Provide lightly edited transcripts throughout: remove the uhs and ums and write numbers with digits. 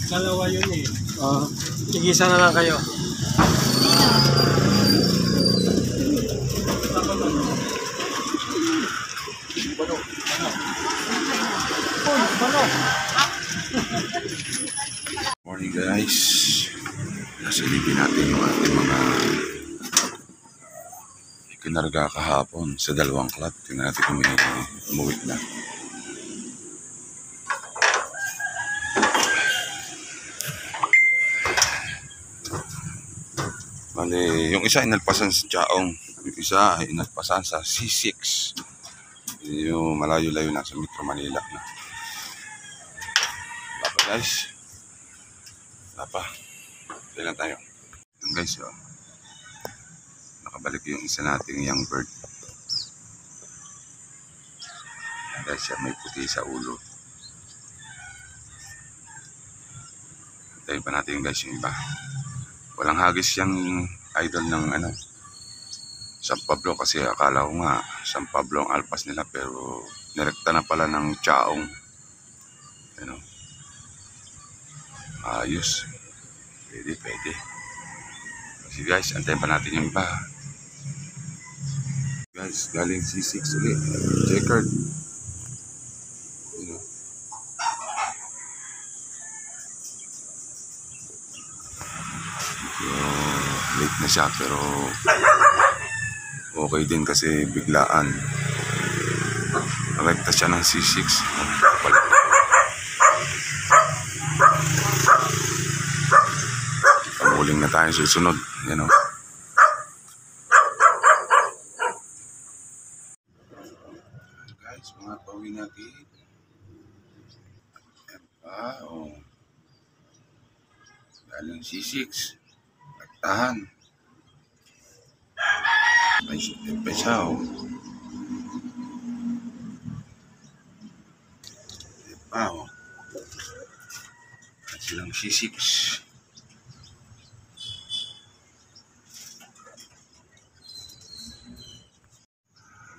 Dalawa yun eh. Tigisa na lang kayo. Morning guys. Nasilipin natin yung ating mga kinarga kahapon sa dalawang clat. Tingnan natin kung may umuwi na. Bale, yung isa inalpasan sa Chaong, yung isa inalpasan sa C6. Yung malayo-layo na sa Metro Manila na. Wala pa guys. Wala pa. Kailan tayo? Yan guys, nakabalik yung isa nating young bird. Dahil siya may puti sa ulo. Tayo pa natin guys yung iba. Walang hagis yung idol ng San Pablo, kasi akala ko nga San Pablo ang alpas nila, pero nirekta na pala ng Chaong. Ayos. Pwede. Kasi guys, antayin pa natin yung iba. Guys, galing C6 ulit. Checkered. Late na siya, pero okay din kasi biglaan. Rekta siya ng C6. Pamuling na tayo susunod. Guys, mga pauwi natin. Galing C6. Tahan. May siya silang C6.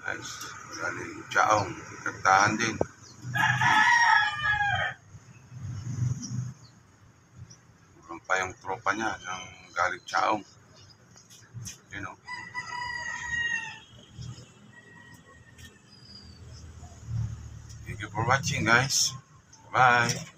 Guys, galing Chaong. Nagtahan din. Mukhang pa yung tropa niya ng galing Chaong. Thank you for watching guys. Bye.